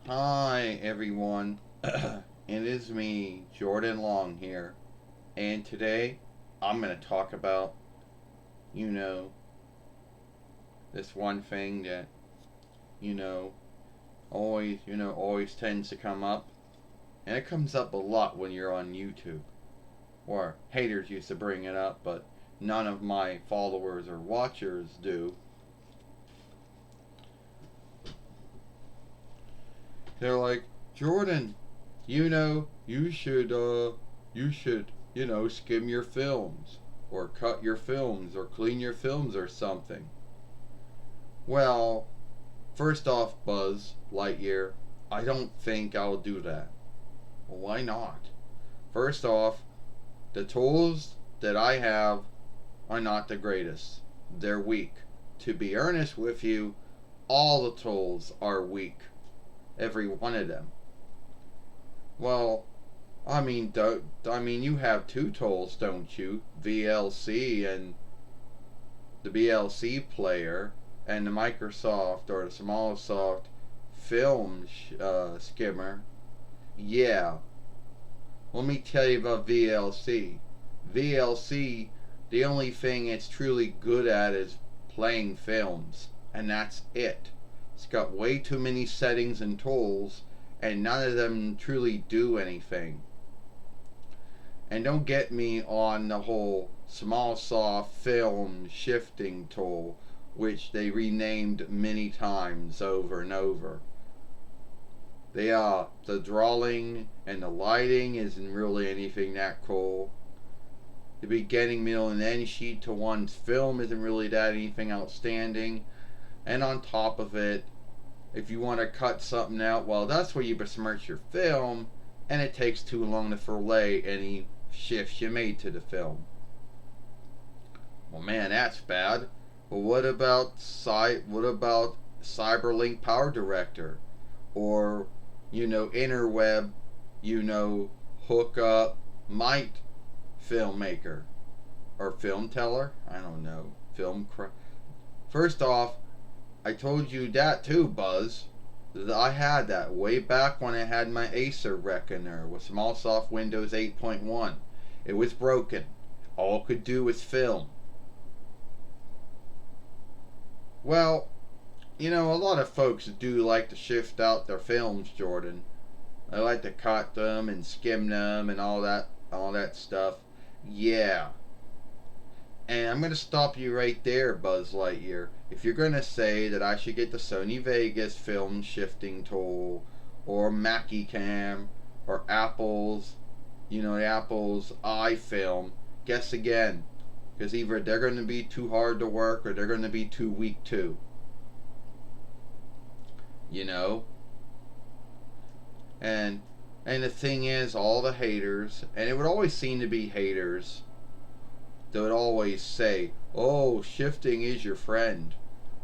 Hi everyone, it is me, Jordan Long here, and today I'm going to talk about, you know, this one thing that, you know, always tends to come up, and it comes up a lot when you're on YouTube, or haters used to bring it up, but none of my followers or watchers do. They're like, Jordan, you should, skim your films, or cut your films, or clean your films, or something. Well, first off, Buzz Lightyear, I don't think I'll do that. Well, why not? First off, the tools that I have are not the greatest. They're weak. To be earnest with you, all the tools are weak. Every one of them. Well, you have two tools, don't you? VLC and the BLC player, and the Microsoft or the Smallsoft film skimmer. Yeah, let me tell you about VLC. VLC, the only thing it's truly good at is playing films, and that's it. It's got way too many settings and tools, and none of them truly do anything. And don't get me on the whole Smallsoft film shifting tool, which they renamed many times over and over. The drawing and the lighting isn't really anything that cool. The beginning, middle, and end sheet to one's film isn't really that anything outstanding. And on top of it, if you want to cut something out, well, that's where you besmirch your film, and it takes too long to fillet any shifts you made to the film. Well, man, that's bad. But what about Cyberlink Power Director, or Interweb, hook up might filmmaker or film teller? I don't know. First off, I told you that too, Buzz. I had that way back when I had my Acer Reckoner with Smallsoft Windows 8.1. It was broken. All it could do was film. Well, a lot of folks do like to shift out their films, Jordan. They like to cut them and skim them and all that stuff. Yeah. And I'm going to stop you right there, Buzz Lightyear. If you're going to say that I should get the Sony Vegas film shifting tool, or Mackie-Cam, or Apple's iFilm, guess again. Because either they're going to be too hard to work or they're going to be too weak too. You know? And the thing is, all the haters, and it would always seem to be haters, they would always say, oh, shifting is your friend.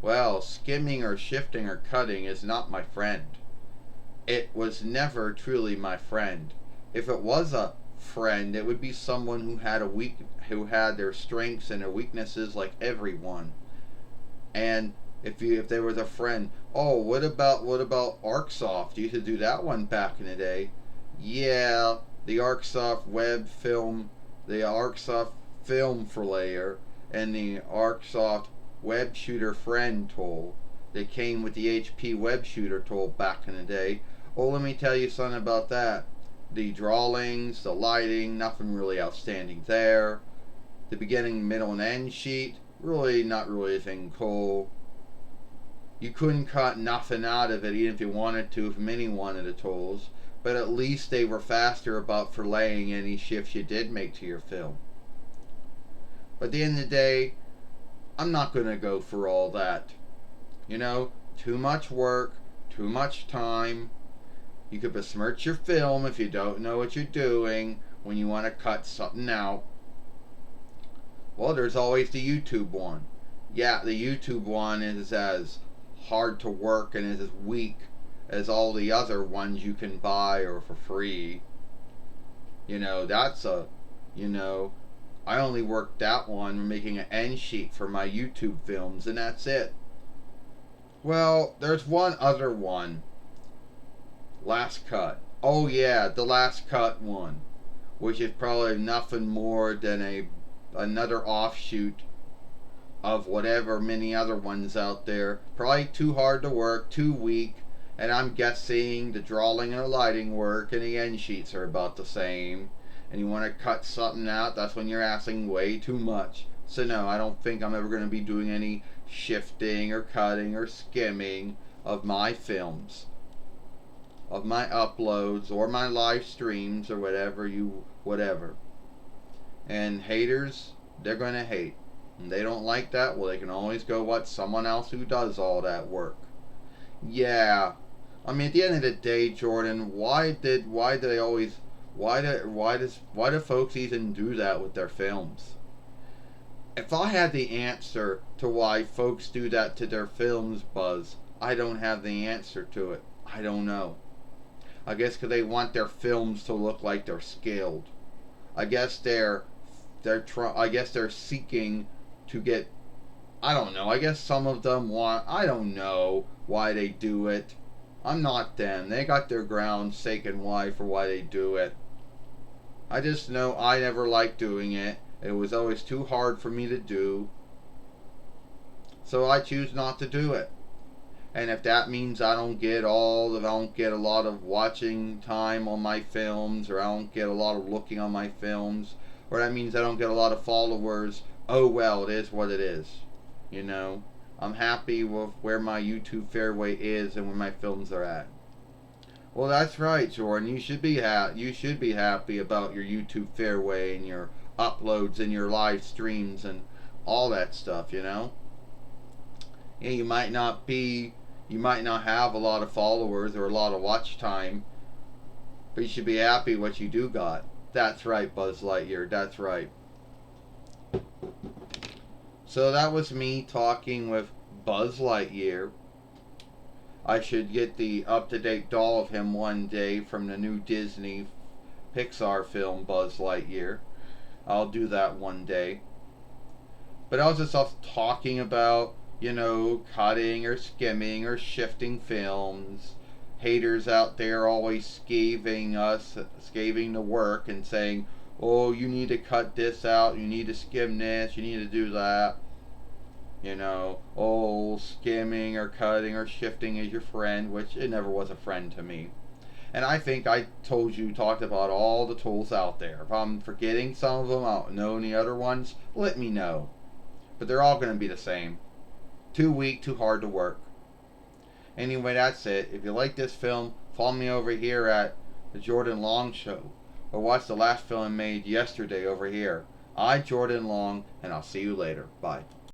Well, skimming or shifting or cutting is not my friend. It was never truly my friend. If it was a friend, it would be someone who had their strengths and their weaknesses like everyone. And if they were a friend, oh, what about ArcSoft? You used to do that one back in the day. Yeah, the ArcSoft film for layer, and the ArcSoft web shooter friend tool that came with the HP web shooter tool back in the day. Oh, let me tell you something about that. The drawings, the lighting, nothing really outstanding there. The beginning, middle, and end sheet, really not really anything cool. You couldn't cut nothing out of it even if you wanted to from any one of the tools, but at least they were faster about filleting any shifts you did make to your film. But at the end of the day, I'm not going to go for all that. Too much work, too much time. You could besmirch your film if you don't know what you're doing when you want to cut something out. Well, there's always the YouTube one. Yeah, the YouTube one is as hard to work and is as weak as all the other ones you can buy or for free. That's I only worked that one making an end sheet for my YouTube films, and that's it. Well, there's one other one Last Cut. Oh yeah, the Last Cut one, which is probably nothing more than another offshoot of whatever many other ones out there. Probably too hard to work, too weak, and I'm guessing the drawing and the lighting work and the end sheets are about the same. And you want to cut something out, that's when you're asking way too much. So no, I don't think I'm ever going to be doing any shifting or cutting or skimming of my films, of my uploads or my live streams or whatever. And haters, they're going to hate. And they don't like that, well, they can always go watch someone else who does all that work. Yeah, I mean, at the end of the day, Jordan, why do folks even do that with their films? If I had the answer to why folks do that to their films, Buzz, I don't have the answer to it. I don't know. I guess because they want their films to look like they're scaled. I guess I guess they're seeking to get. I don't know. I guess some of them want. I don't know why they do it. I'm not them. They got their grounds sake and why for why they do it. I just know I never liked doing it. It was always too hard for me to do. So I choose not to do it. And if that means I don't get a lot of watching time on my films, or I don't get a lot of looking on my films, or that means I don't get a lot of followers, oh well, it is what it is. You know, I'm happy with where my YouTube fairway is and where my films are at. Well, that's right, Jordan. You should be happy about your YouTube fairway and your uploads and your live streams and all that stuff. You know, yeah, you might not have a lot of followers or a lot of watch time, but you should be happy what you do got. That's right, Buzz Lightyear. That's right. So that was me talking with Buzz Lightyear. I should get the up-to-date doll of him one day from the new Disney Pixar film Buzz Lightyear. I'll do that one day. But I was just off talking about, cutting or skimming or shifting films. Haters out there always scathing the work and saying, oh, you need to cut this out, you need to skim this, you need to do that. Oh, skimming or cutting or shifting is your friend, which it never was a friend to me. And I think I talked about all the tools out there. If I'm forgetting some of them, I don't know any other ones, let me know. But they're all going to be the same. Too weak, too hard to work. Anyway, that's it. If you like this film, follow me over here at the Jordan Long Show, or watch the last film I made yesterday over here. Jordan Long, and I'll see you later. Bye.